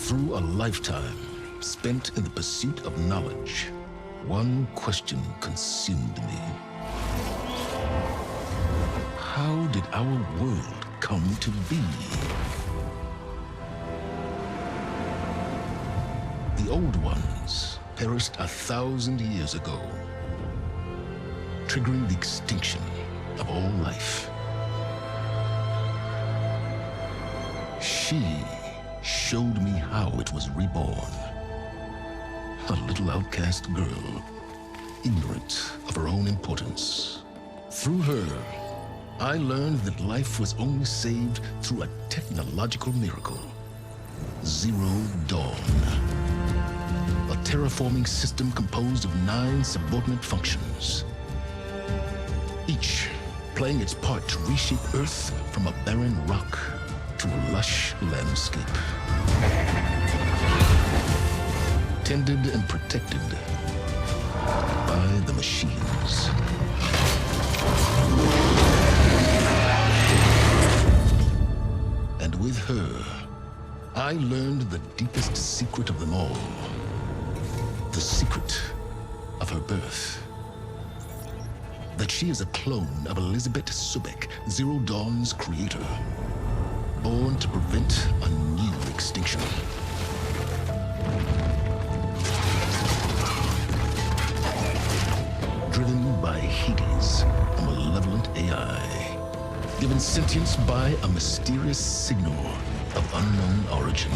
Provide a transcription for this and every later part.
Through a lifetime spent in the pursuit of knowledge, one question consumed me. How did our world come to be? The old ones perished 1,000 years ago, triggering the extinction of all life. She showed me how it was reborn. A little outcast girl, ignorant of her own importance. Through her, I learned that life was only saved through a technological miracle. Zero Dawn. A terraforming system composed of 9 subordinate functions, each playing its part to reshape Earth from a barren rock to a lush landscape. Tended and protected by the machines. And with her, I learned the deepest secret of them all. The secret of her birth. That she is a clone of Dra Sobeck, Zero Dawn's creator. Born to prevent a new extinction. Driven by Hades, a malevolent AI. Given sentience by a mysterious signal of unknown origin.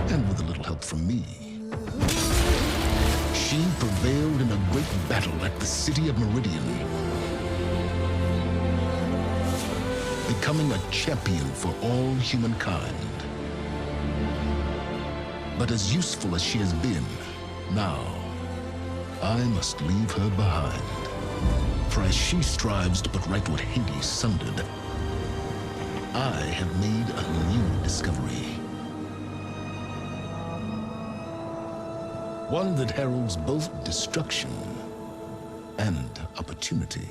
And with a little help from me. She prevailed in a great battle at the city of Meridian. Becoming a champion for all humankind. But as useful as she has been, now, I must leave her behind. For as she strives to put right what Hades sundered, I have made a new discovery. One that heralds both destruction and opportunity.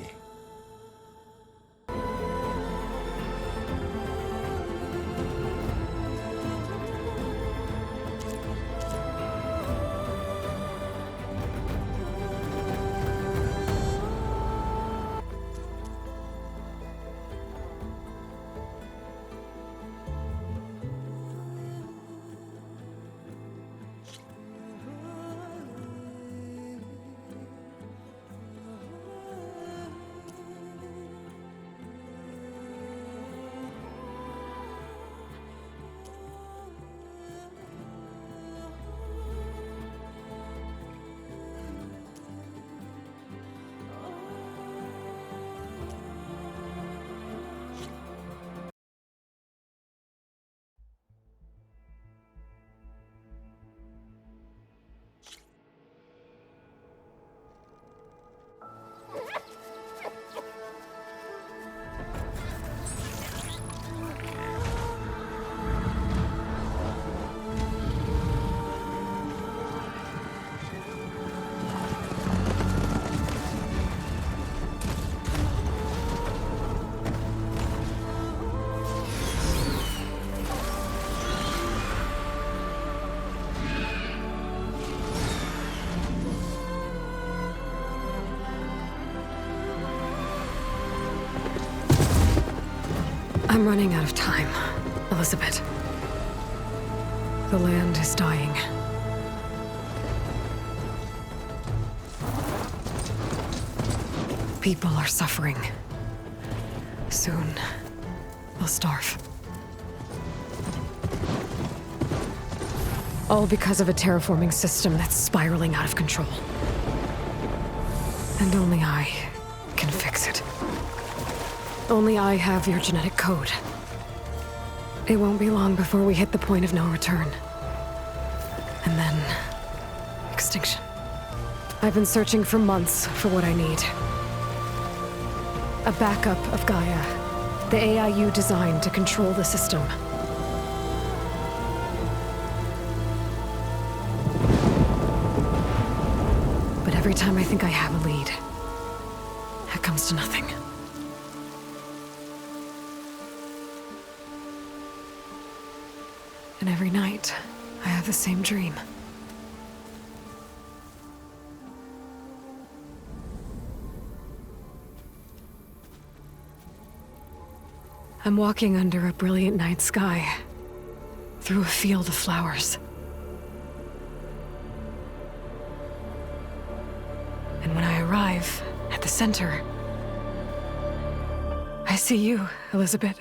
I'm running out of time, Elizabeth. The land is dying. People are suffering. Soon, they'll starve. All because of a terraforming system that's spiraling out of control. And only I can fix it. Only I have your genetic code. It won't be long before we hit the point of no return. And then... extinction. I've been searching for months for what I need. A backup of Gaia. The AI you designed to control the system. But every time I think I have a lead, it comes to nothing. And every night, I have the same dream. I'm walking under a brilliant night sky, through a field of flowers. And when I arrive at the center, I see you, Elizabeth.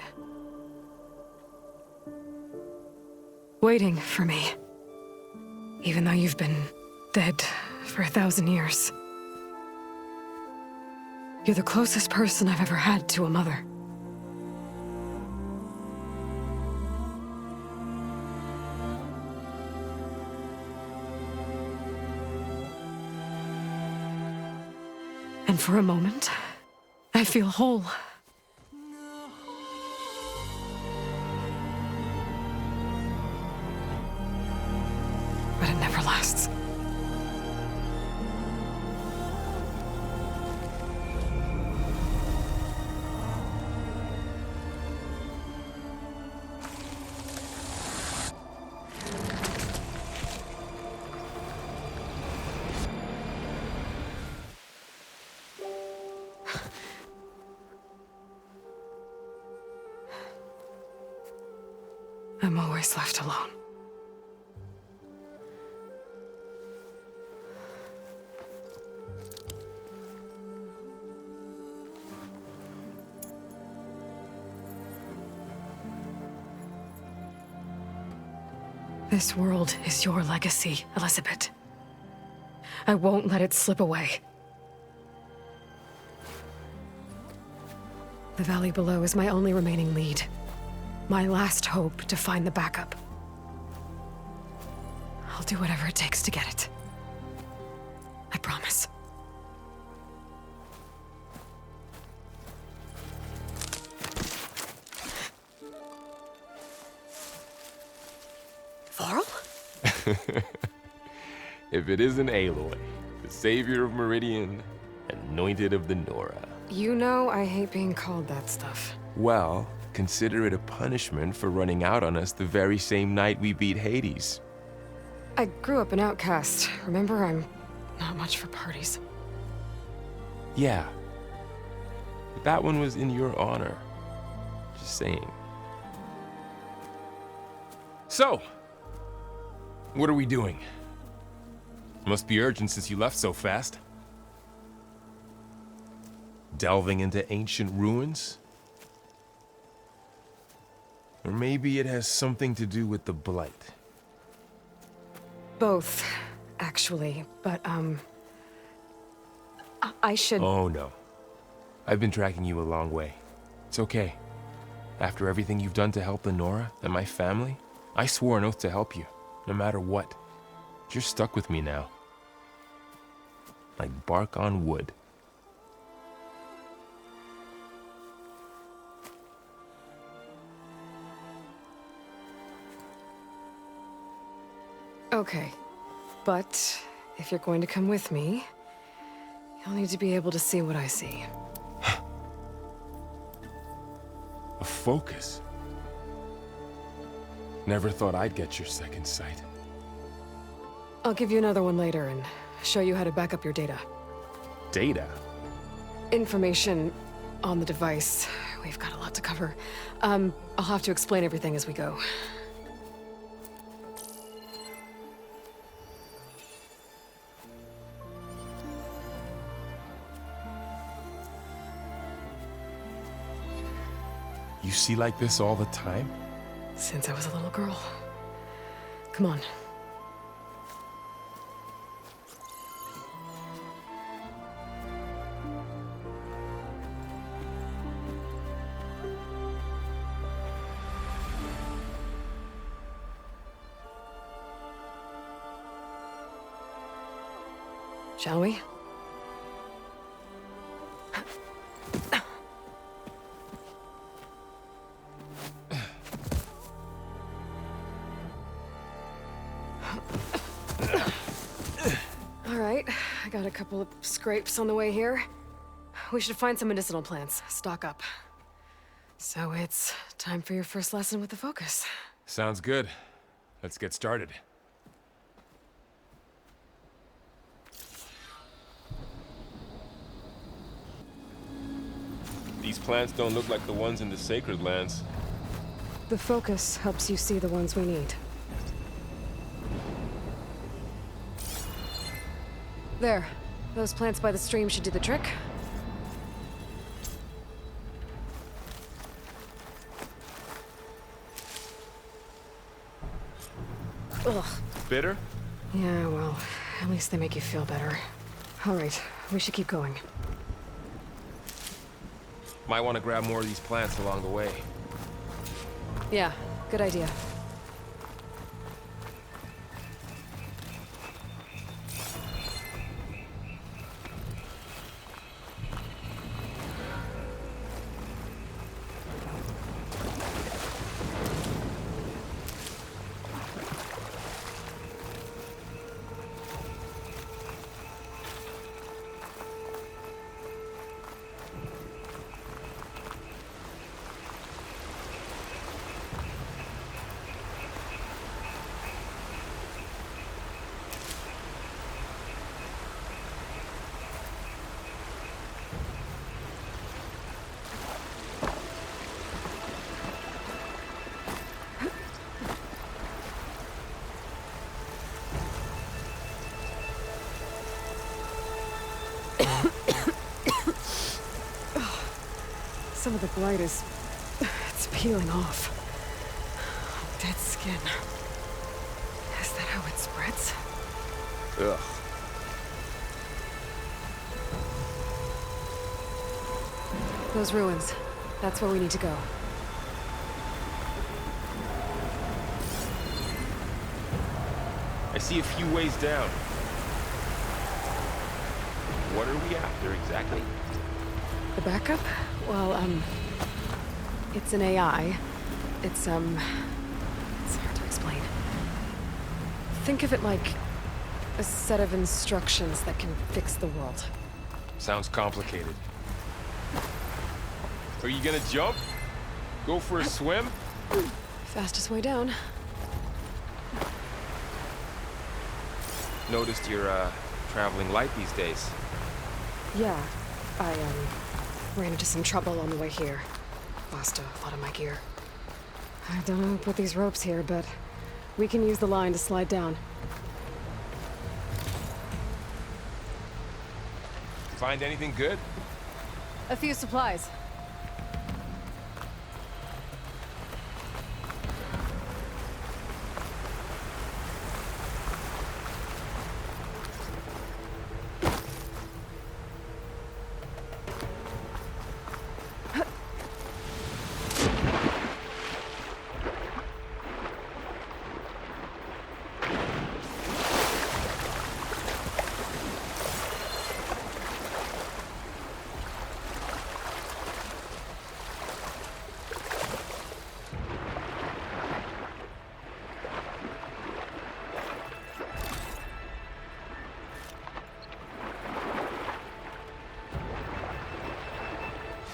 Waiting for me. Even though you've been dead for 1,000 years. You're the closest person I've ever had to a mother. And for a moment, I feel whole. But it never lasts. I'm always left alone. This world is your legacy, Elizabeth. I won't let it slip away. The valley below is my only remaining lead. My last hope to find the backup. I'll do whatever it takes to get it. I promise. Varl? If it isn't Aloy, the savior of Meridian, anointed of the Nora. You know I hate being called that stuff. Well, consider it a punishment for running out on us the very same night we beat Hades. I grew up an outcast. Remember, I'm not much for parties. Yeah. But that one was in your honor. Just saying. So, what are we doing? Must be urgent since you left so fast. Delving into ancient ruins? Or maybe it has something to do with the Blight. Both, actually, but, I should... Oh, no. I've been tracking you a long way. It's okay. After everything you've done to help the Nora and my family, I swore an oath to help you, no matter what. You're stuck with me now. Like bark on wood. Okay, but if you're going to come with me, you'll need to be able to see what I see. A focus? Never thought I'd get your second sight. I'll give you another one later and show you how to back up your data. Data? Information on the device. We've got a lot to cover. I'll have to explain everything as we go. You see like this all the time? Since I was a little girl. Come on. Shall we? All right, I got a couple of scrapes on the way here. We should find some medicinal plants, stock up. So it's time for your first lesson with the focus. Sounds good. Let's get started. These plants don't look like the ones in the sacred lands. The focus helps you see the ones we need. There. Those plants by the stream should do the trick. Ugh. Bitter? Yeah, well, at least they make you feel better. All right, we should keep going. Might want to grab more of these plants along the way. Yeah, good idea. Some of the blight is... it's peeling off. Dead skin. Is that how it spreads? Ugh. Those ruins. That's where we need to go. I see a few ways down. What are we after exactly? The backup? Well, it's an AI. It's hard to explain. Think of it like a set of instructions that can fix the world. Sounds complicated. Are you gonna jump? Go for a swim? Fastest way down. Noticed you're, traveling light these days. Yeah, I, ran into some trouble on the way here. Lost a lot of my gear. I don't know who put these ropes here, but we can use the line to slide down. Find anything good? A few supplies.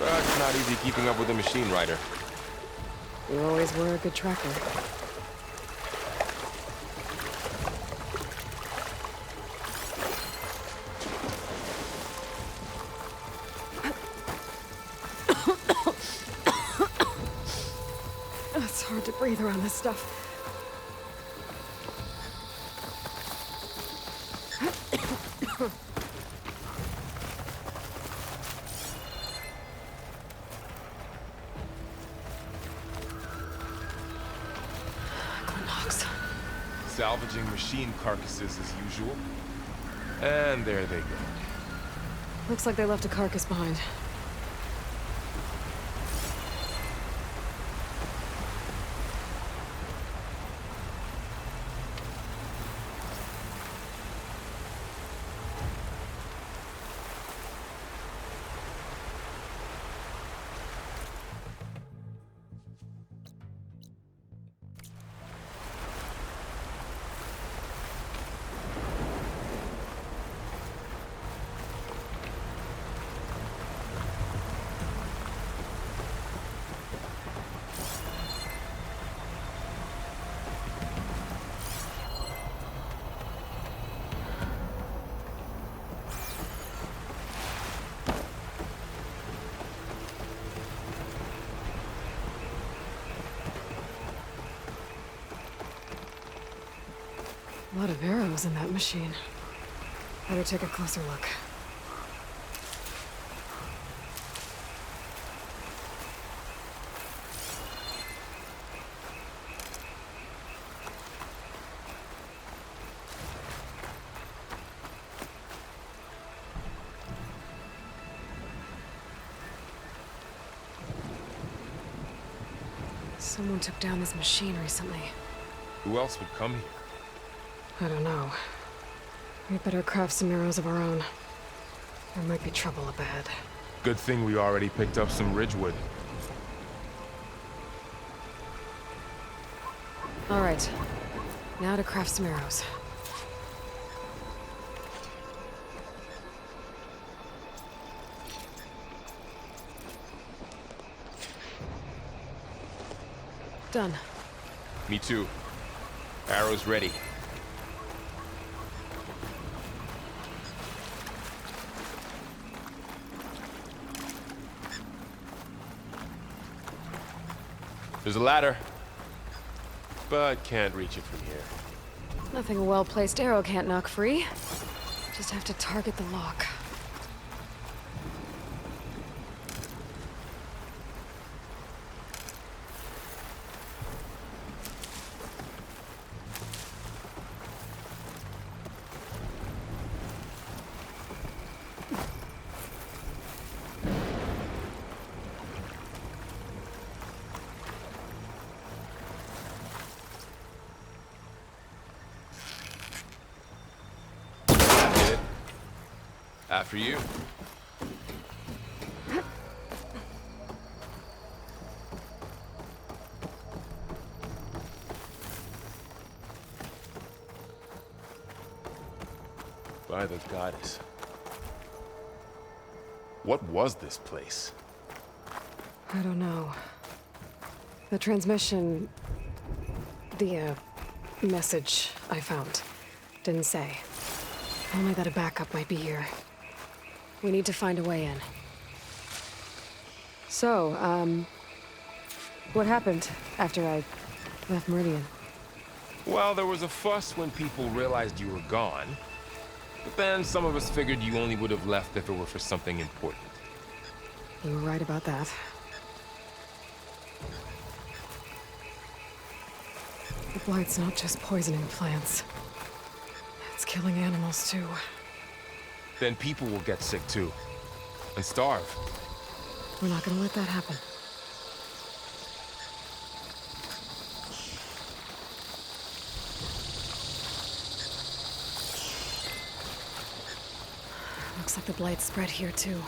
It's not easy keeping up with a machine rider. You always were a good tracker. It's hard to breathe around this stuff. salvaging machine carcasses as usual. And there they go. Looks like they left a carcass behind. A lot of arrows in that machine. Better take a closer look. Someone took down this machine recently. Who else would come here? I don't know. We'd better craft some arrows of our own. There might be trouble ahead. Good thing we already picked up some ridgewood. All right. Now to craft some arrows. Done. Me too. Arrows ready. There's a ladder, but can't reach it from here. Nothing a well-placed arrow can't knock free. Just have to target the lock. After you. By the goddess. What was this place? I don't know. The transmission... the, message I found didn't say. Only that a backup might be here. We need to find a way in. So, what happened after I left Meridian? Well, there was a fuss when people realized you were gone. But then some of us figured you only would have left if it were for something important. You were right about that. The blight's not just poisoning plants. It's killing animals, too. Then people will get sick too. And starve. We're not gonna let that happen. Looks like the blight spread here too.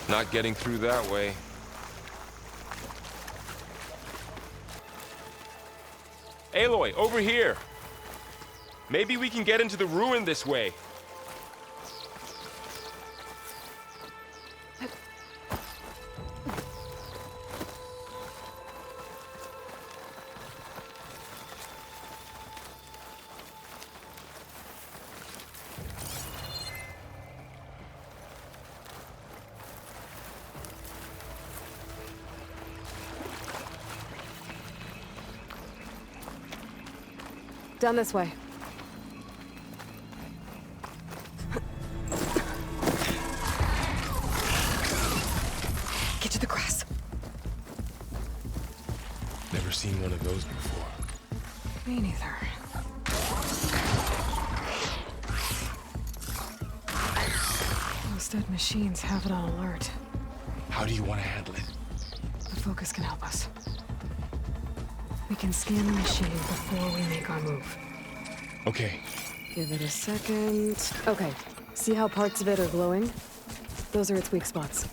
Not getting through that way. Aloy, over here! Maybe we can get into the ruin this way. Down this way. Get to the grass. Never seen one of those before. Me neither. Those dead machines have it on alert. How do you want to handle it? The focus can help us. We can scan the machine before we make our move. Okay. Give it a second. Okay. See how parts of it are glowing? Those are its weak spots.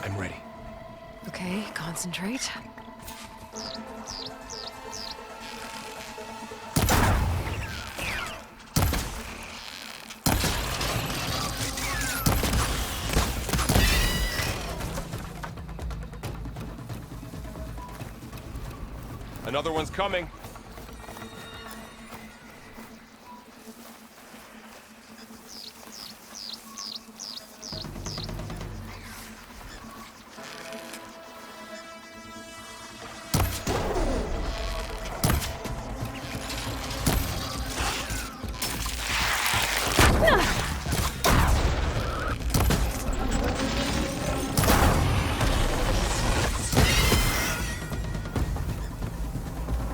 I'm ready. Okay, concentrate. Another one's coming.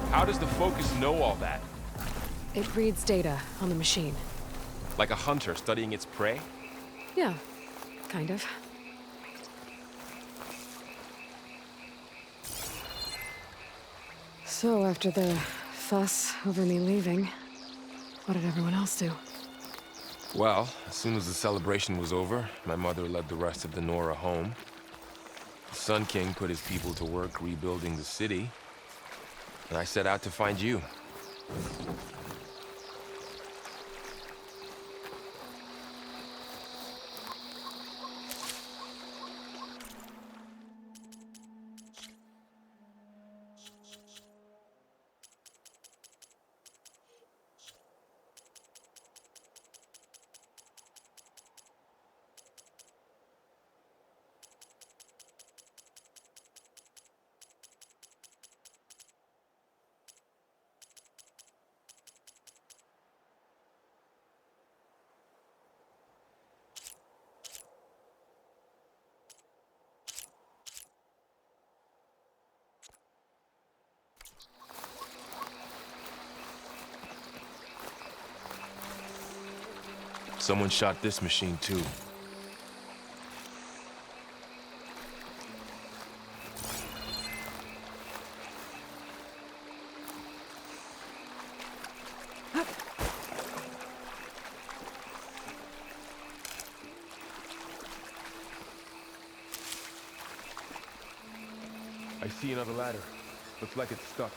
How does the focus know all that? It reads data on the machine. Like a hunter studying its prey? Yeah, kind of. So, after the fuss over me leaving, what did everyone else do? Well, as soon as the celebration was over, my mother led the rest of the Nora home. The Sun King put his people to work rebuilding the city, and I set out to find you. Someone shot this machine too. I see another ladder. Looks like it's stuck.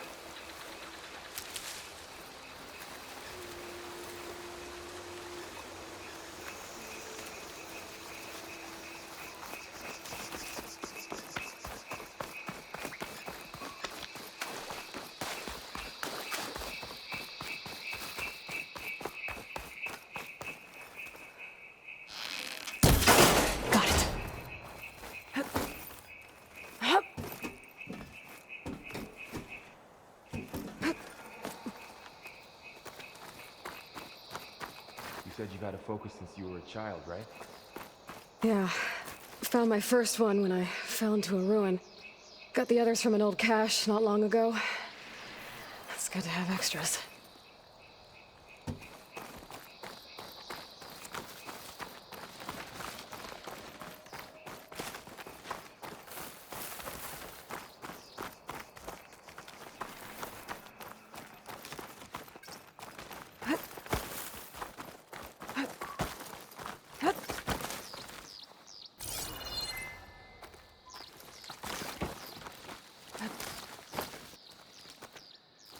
You said you've had a focus since you were a child, right? Yeah. Found my first one when I fell into a ruin. Got the others from an old cache not long ago. It's good to have extras.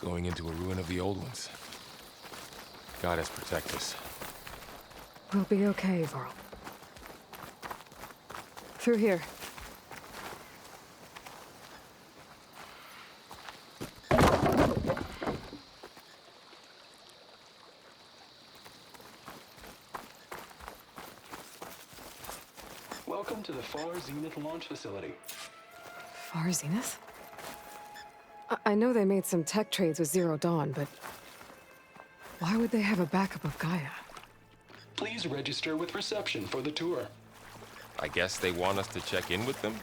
Going into a ruin of the old ones. God has protect us. We'll be okay, Varl. Through here. Welcome to the Far Zenith launch facility. Far Zenith? I know they made some tech trades with Zero Dawn, but why would they have a backup of Gaia? Please register with reception for the tour. I guess they want us to check in with them?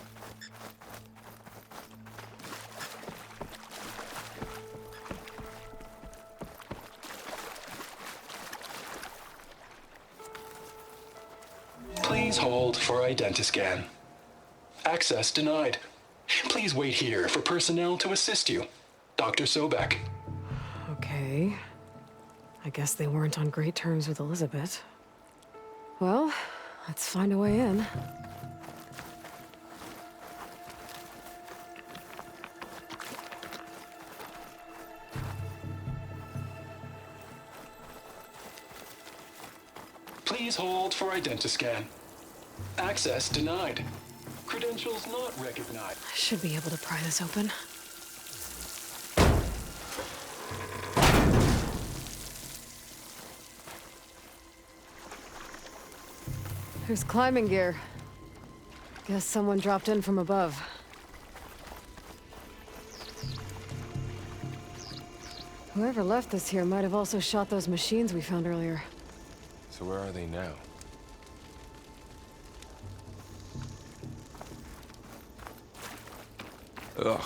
Please hold for identiscan. Access denied. Please wait here for personnel to assist you. Dr. Sobeck. Okay. I guess they weren't on great terms with Elizabeth. Well, let's find a way in. Please hold for identiscan. Access denied. Credentials not recognized. I should be able to pry this open. There's climbing gear. Guess someone dropped in from above. Whoever left this here might have also shot those machines we found earlier. So where are they now? Ugh,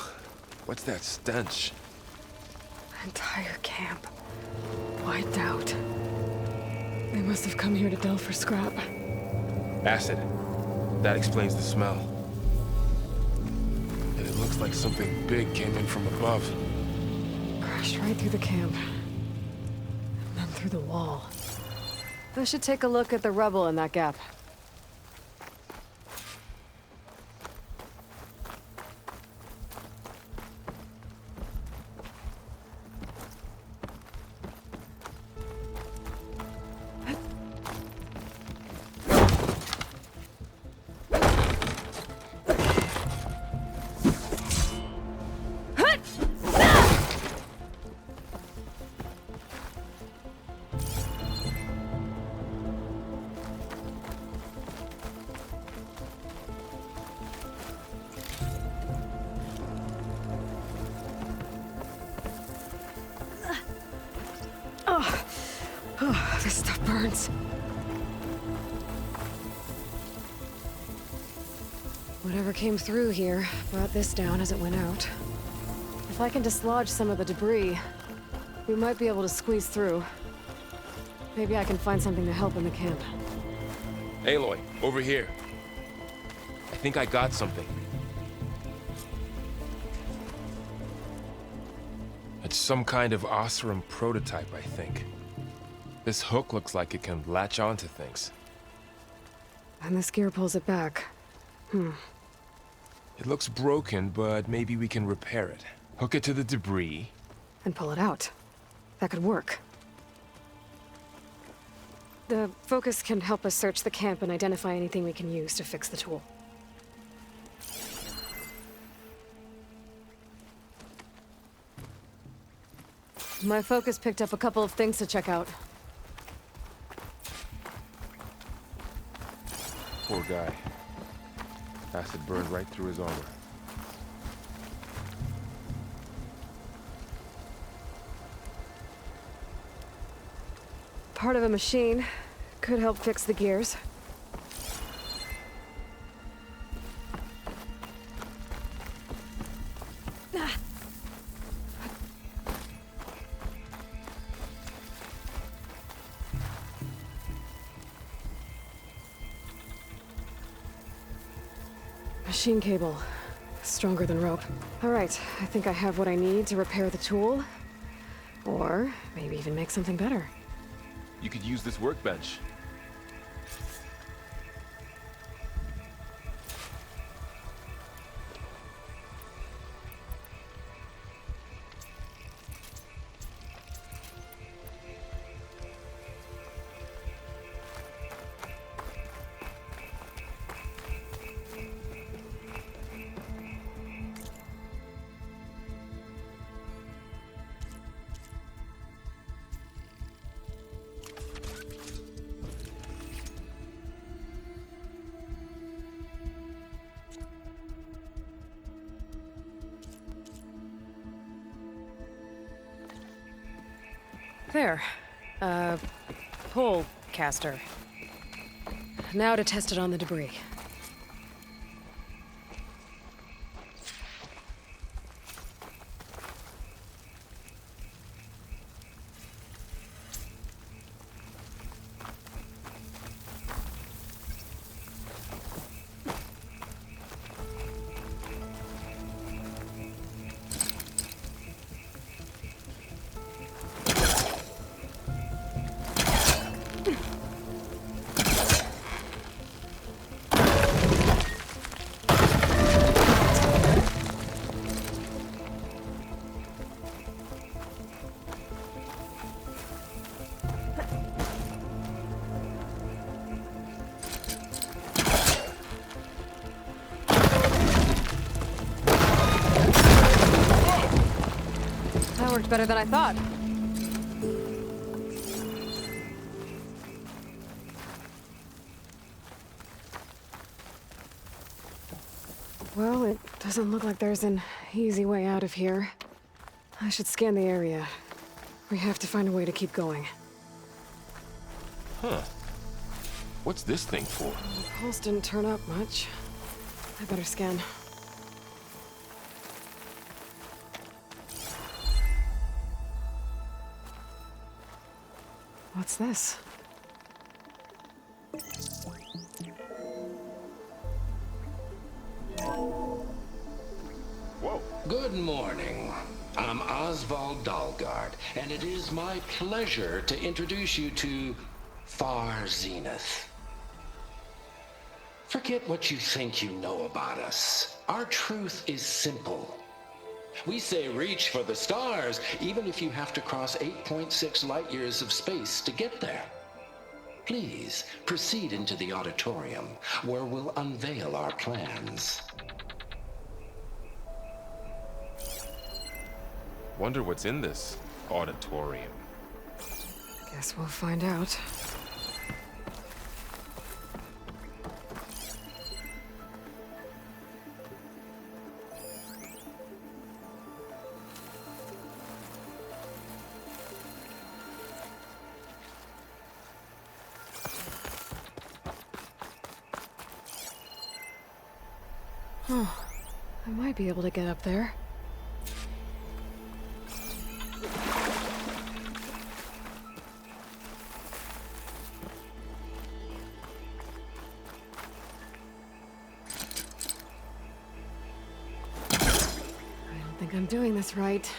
what's that stench? Entire camp. Wiped out. They must have come here to delve for scrap. Acid. That explains the smell. And it looks like something big came in from above. Crashed right through the camp. And then through the wall. I should take a look at the rubble in that gap. Oh, this stuff burns. Whatever came through here brought this down as it went out. If I can dislodge some of the debris, we might be able to squeeze through. Maybe I can find something to help in the camp. Aloy, over here. I think I got something. It's some kind of Osram prototype, I think. This hook looks like it can latch onto things. And this gear pulls it back. It looks broken, but maybe we can repair it. Hook it to the debris. And pull it out. That could work. The focus can help us search the camp and identify anything we can use to fix the tool. My focus picked up a couple of things to check out. Poor guy. Acid burned right through his armor. Part of a machine. Could help fix the gears. Machine cable. Stronger than rope. All right, I think I have what I need to repair the tool. Or maybe even make something better. You could use this workbench. There. Pole caster. Now to test it on the debris. That worked better than I thought. Well, it doesn't look like there's an easy way out of here. I should scan the area. We have to find a way to keep going. Huh. What's this thing for? The pulse didn't turn up much. I better scan. What's this? Whoa. Good morning. I'm Osvald Dalgaard, and it is my pleasure to introduce you to Far Zenith. Forget what you think you know about us. Our truth is simple. We say reach for the stars, even if you have to cross 8.6 light years of space to get there. Please proceed into the auditorium, where we'll unveil our plans. Wonder what's in this auditorium. Guess we'll find out. Oh, I might be able to get up there. I don't think I'm doing this right.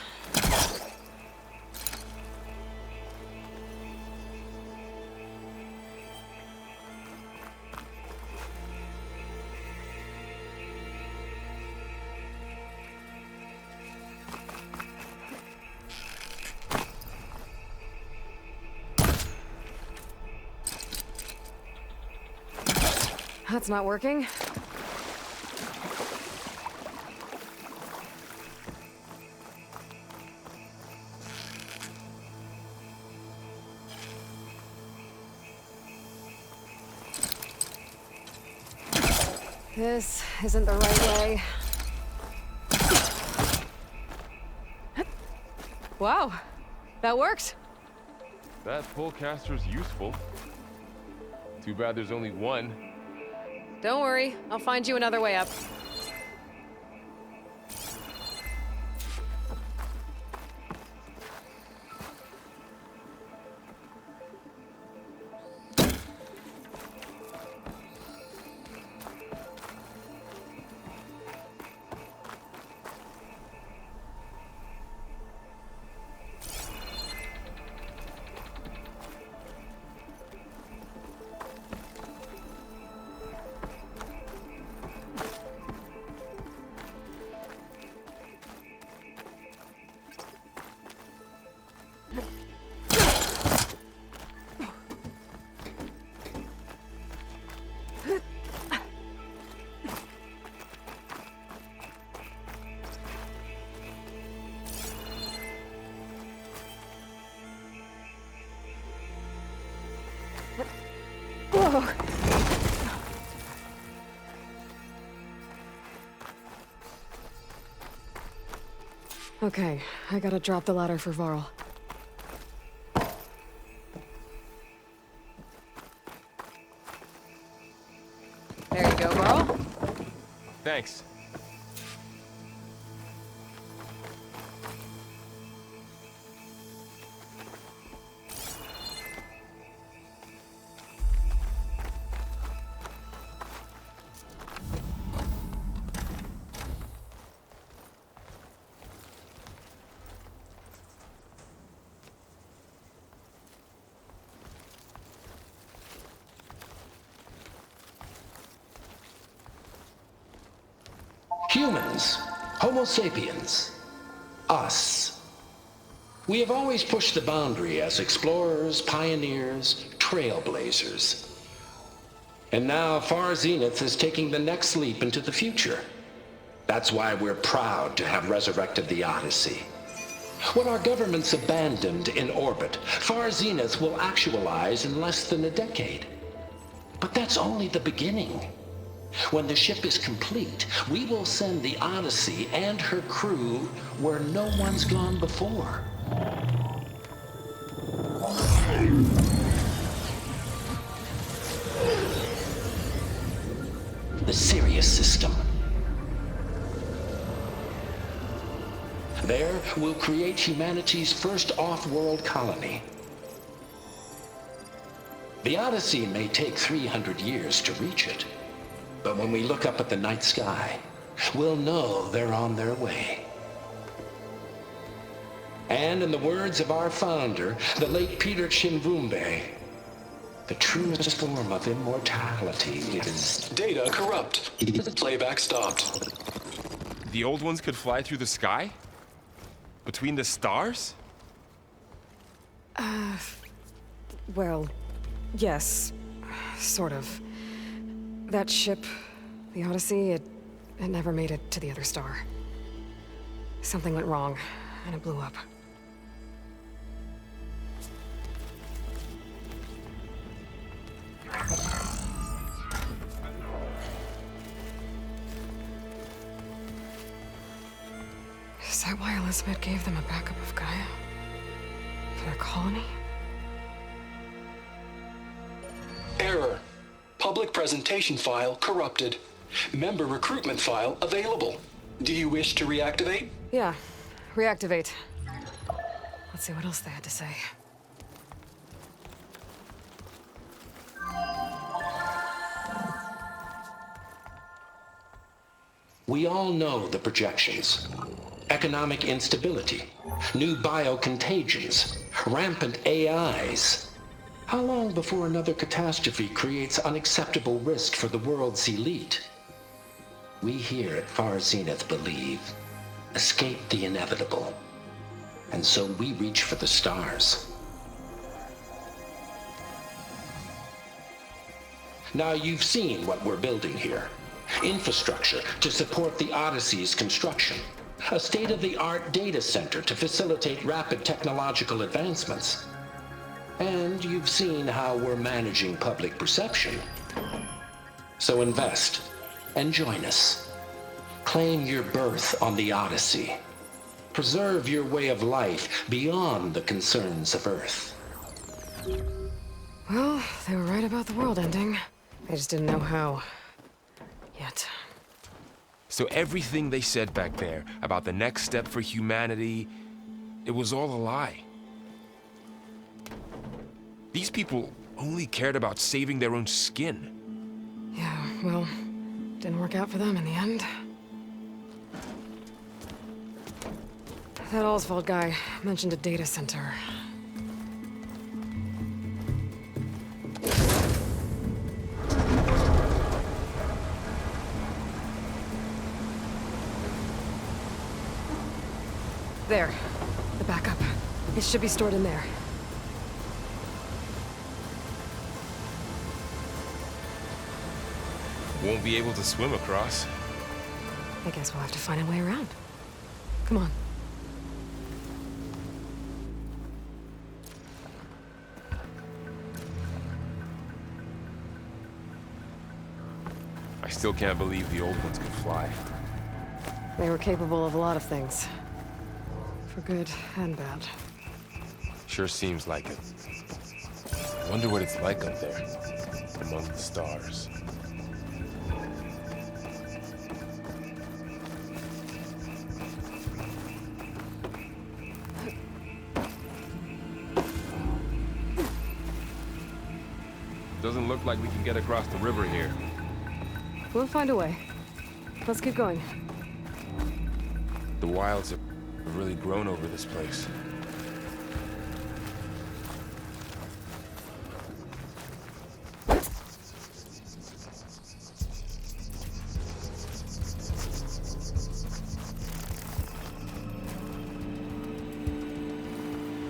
That's not working. This isn't the right way. Wow, that worked. That pullcaster's useful. Too bad there's only one. Don't worry, I'll find you another way up. Whoa. Okay, I gotta drop the ladder for Varl. Thanks. Humans, Homo sapiens, us. We have always pushed the boundary as explorers, pioneers, trailblazers. And now Far Zenith is taking the next leap into the future. That's why we're proud to have resurrected the Odyssey. What our governments abandoned in orbit, Far Zenith will actualize in less than a decade. But that's only the beginning. When the ship is complete, we will send the Odyssey and her crew where no one's gone before. The Sirius system. There, we'll create humanity's first off-world colony. The Odyssey may take 300 years to reach it. But when we look up at the night sky, we'll know they're on their way. And in the words of our founder, the late Peter Chimvumbe, the truest form of immortality is... Data corrupt. Playback stopped. The old ones could fly through the sky? Between the stars? Well, yes. Sort of. That ship, the Odyssey, it never made it to the other star. Something went wrong, and it blew up. Is that why Elizabeth gave them a backup of Gaia? For their colony? Error. Public presentation file corrupted. Member recruitment file available. Do you wish to reactivate? Yeah, reactivate. Let's see what else they had to say. We all know the projections. Economic instability, new biocontagions, rampant AIs. How long before another catastrophe creates unacceptable risk for the world's elite? We here at Far Zenith believe, escape the inevitable. And so we reach for the stars. Now you've seen what we're building here. Infrastructure to support the Odyssey's construction. A state-of-the-art data center to facilitate rapid technological advancements. And you've seen how we're managing public perception. So invest and join us. Claim your berth on the Odyssey. Preserve your way of life beyond the concerns of Earth. Well, they were right about the world ending. I just didn't know how. Yet. So everything they said back there about the next step for humanity, it was all a lie. These people only cared about saving their own skin. Yeah, well, didn't work out for them in the end. That Osvald guy mentioned a data center. There, the backup. It should be stored in there. Won't be able to swim across. I guess we'll have to find a way around. Come on. I still can't believe the old ones could fly. They were capable of a lot of things. For good and bad. Sure seems like it. I wonder what it's like up there, among the stars. Doesn't look like we can get across the river here. We'll find a way. Let's keep going. The wilds have really grown over this place.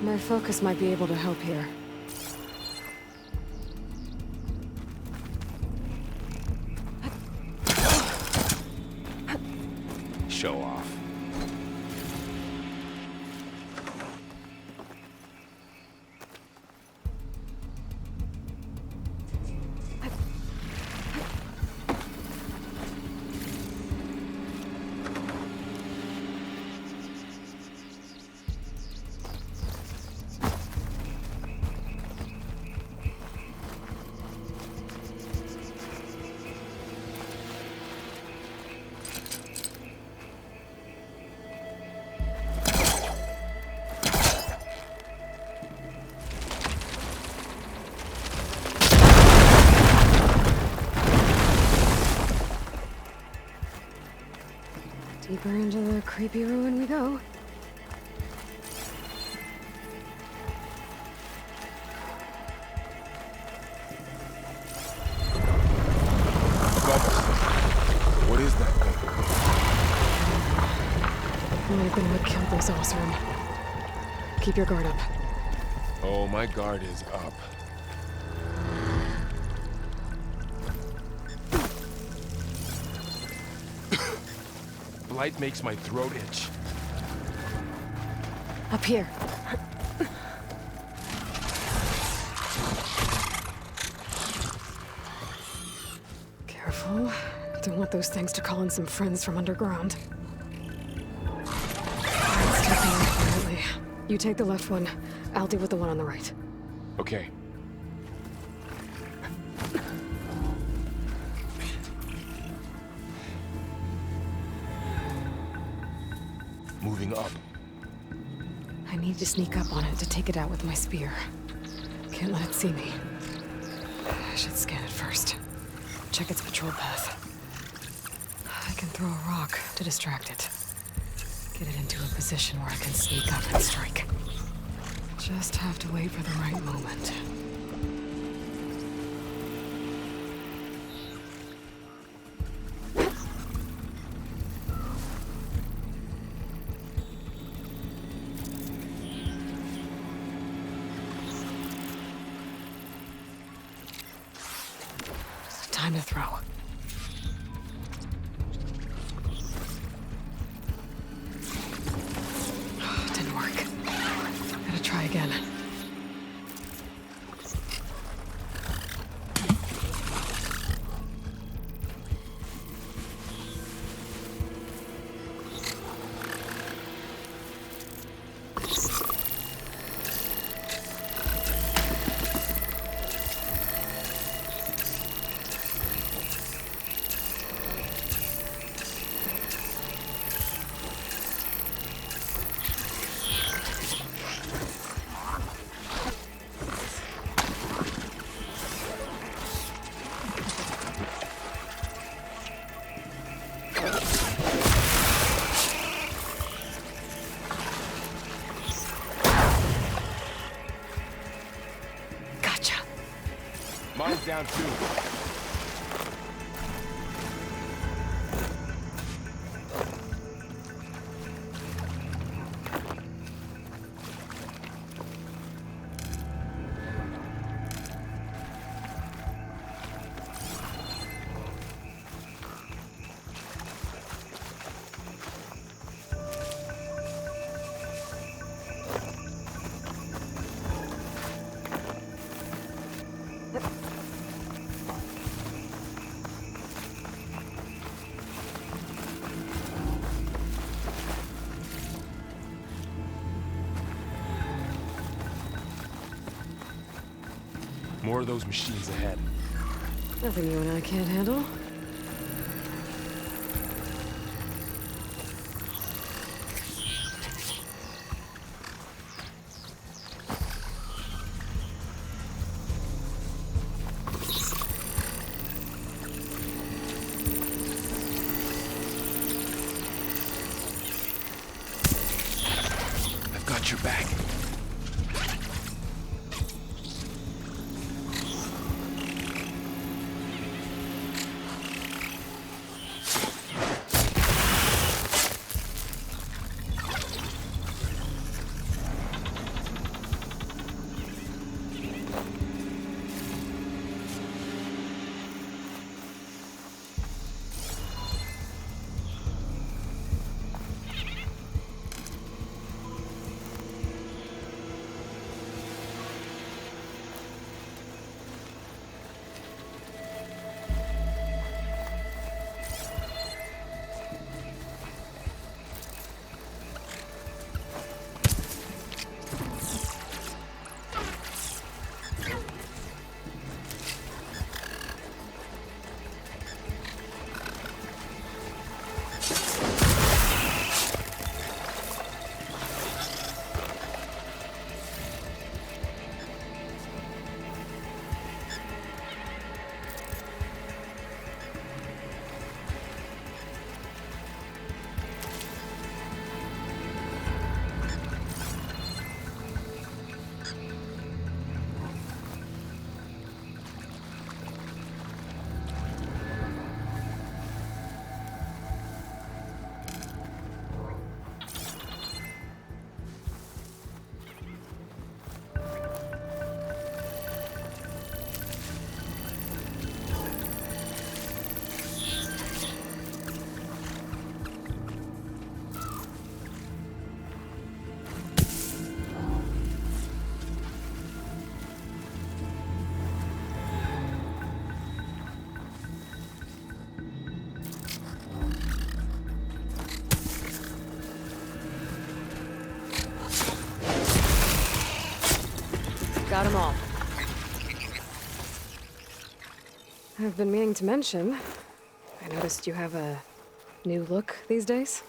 My focus might be able to help here. Show off. Deeper into the creepy ruin we go. Above us. What is that thing? Might have been what killed those Osram. Keep your guard up. Oh, my guard is up. Blight makes my throat itch. Up here. Careful. Don't want those things to call in some friends from underground. Alright, stepping in quietly. You take the left one. I'll deal with the one on the right. Okay. Moving up. I need to sneak up on it to take it out with my spear. Can't let it see me. I should scan it first. Check its patrol path. I can throw a rock to distract it. Get it into a position where I can sneak up and strike. Just have to wait for the right moment. Time to throw. Didn't work. Gotta try again. Mine's down too. More of those machines ahead. Nothing you and I can't handle. Watch your back. Got them all. I've been meaning to mention, I noticed you have a new look these days.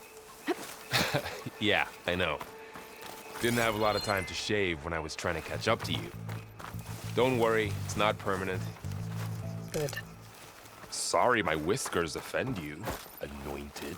Yeah, I know. Didn't have a lot of time to shave when I was trying to catch up to you. Don't worry, it's not permanent. Good. Sorry my whiskers offend you, anointed.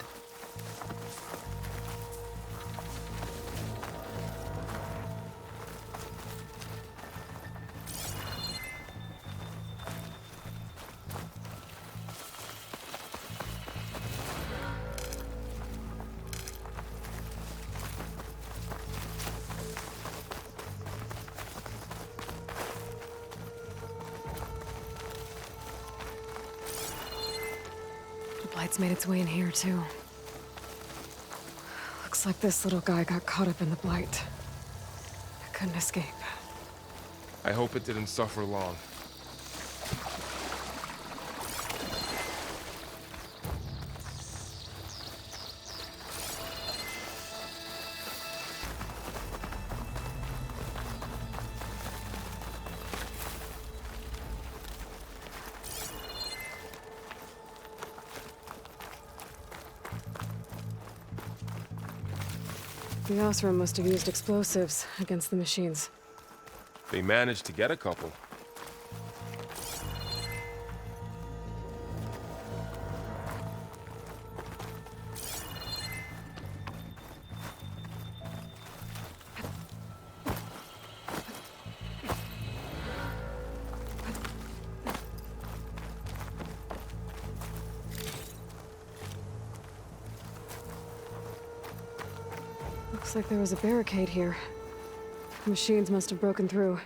Light's made its way in here, too. Looks like this little guy got caught up in the blight. I couldn't escape. I hope it didn't suffer long. The Osram must have used explosives against the machines. They managed to get a couple. Looks like there was a barricade here. The machines must have broken through.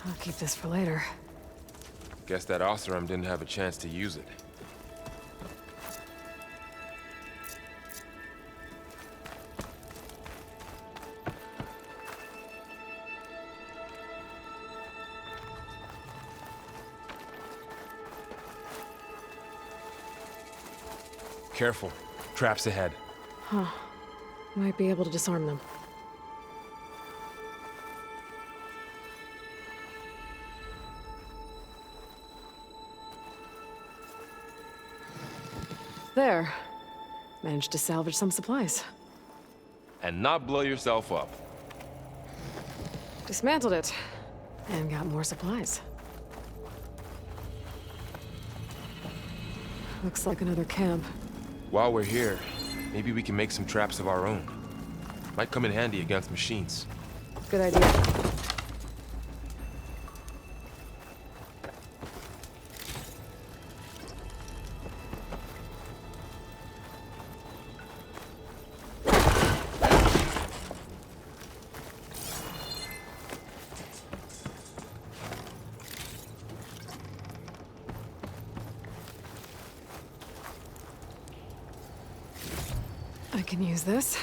I'll keep this for later. Guess that Osram didn't have a chance to use it. Careful. Traps ahead. Huh. Might be able to disarm them. There. Managed to salvage some supplies. And not blow yourself up. Dismantled it. And got more supplies. Looks like another camp. While we're here, maybe we can make some traps of our own. Might come in handy against machines. Good idea. I can use this.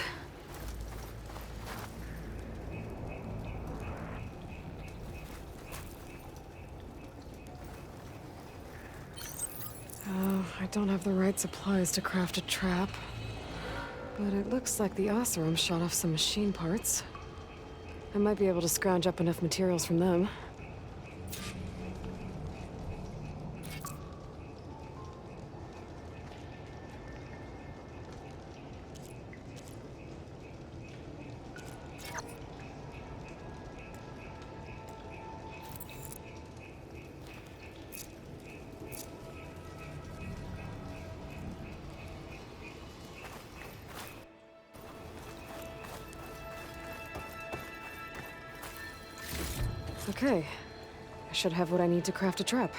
I don't have the right supplies to craft a trap. But it looks like the Oseram shot off some machine parts. I might be able to scrounge up enough materials from them. Okay. I should have what I need to craft a trap.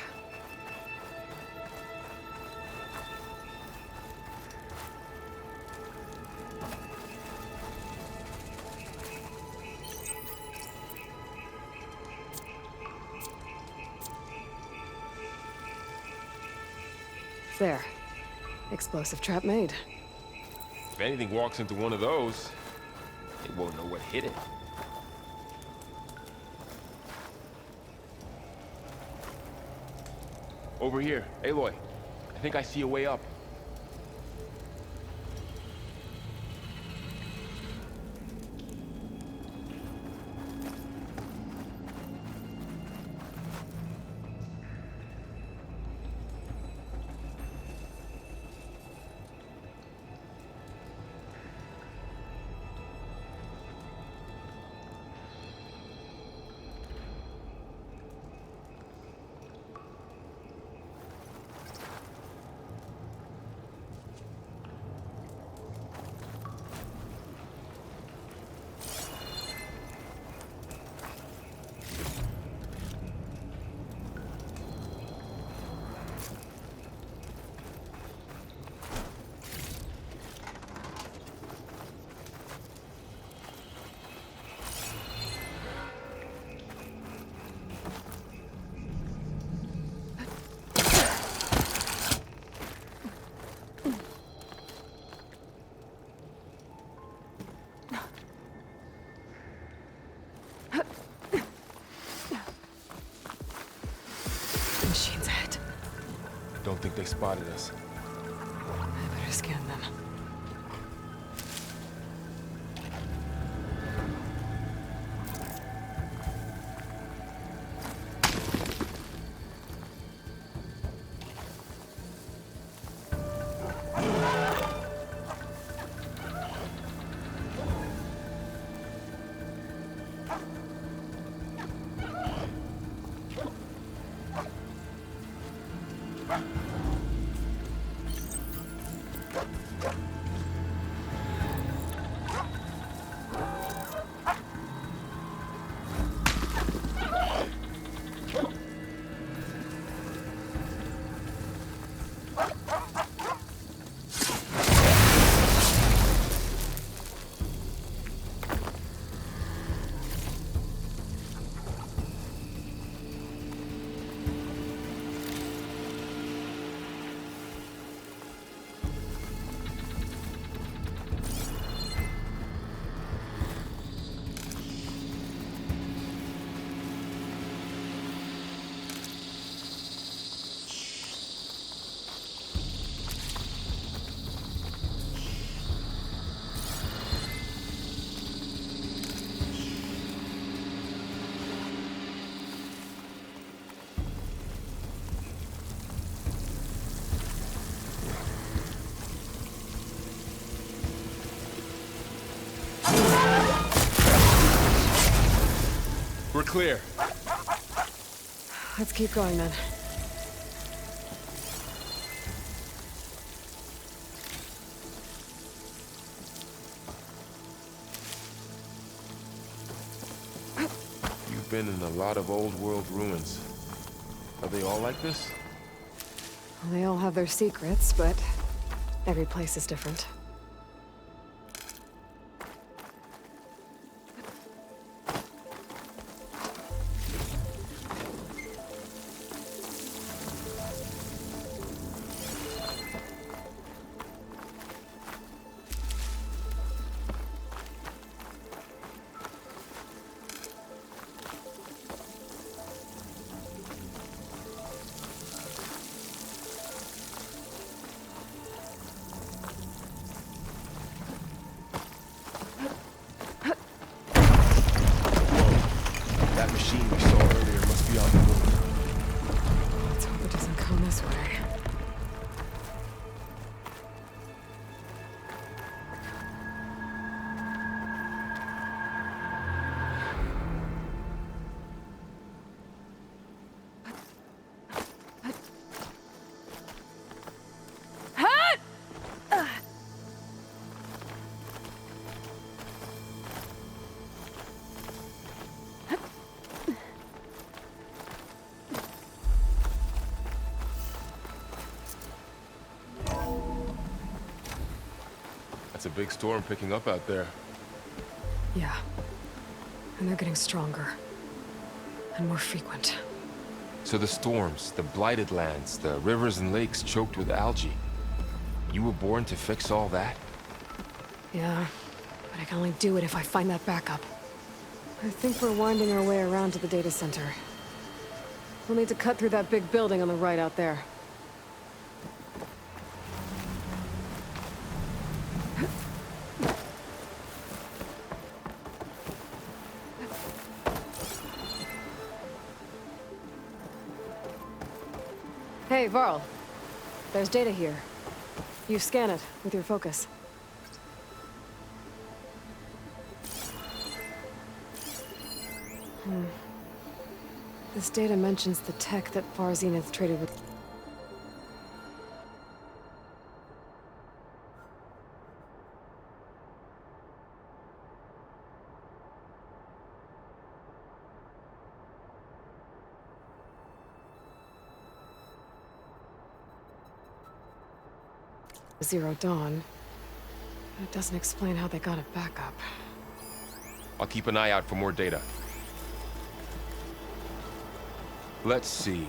There. Explosive trap made. If anything walks into one of those, they won't know what hit it. Over here, Aloy. I think I see a way up. Machines ahead. Don't think they spotted us. I better scan them. We're clear. Let's keep going then. You've been in a lot of old world ruins. Are they all like this? Well, they all have their secrets, but every place is different. That machine we saw earlier must be on the move. Let's hope it doesn't come this way. It's a big storm picking up out there. Yeah. And they're getting stronger. And more frequent. So the storms, the blighted lands, the rivers and lakes choked with algae. You were born to fix all that? Yeah. But I can only do it if I find that backup. I think we're winding our way around to the data center. We'll need to cut through that big building on the right out there. Hey, Varl. There's data here. You scan it with your focus. This data mentions the tech that Far Zenith traded with. Zero Dawn. But it doesn't explain how they got it back up. I'll keep an eye out for more data. Let's see.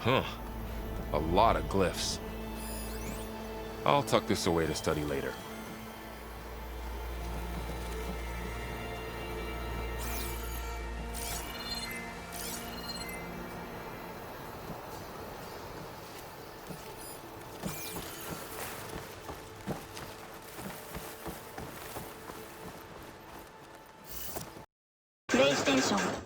Huh. A lot of glyphs. I'll tuck this away to study later. PlayStation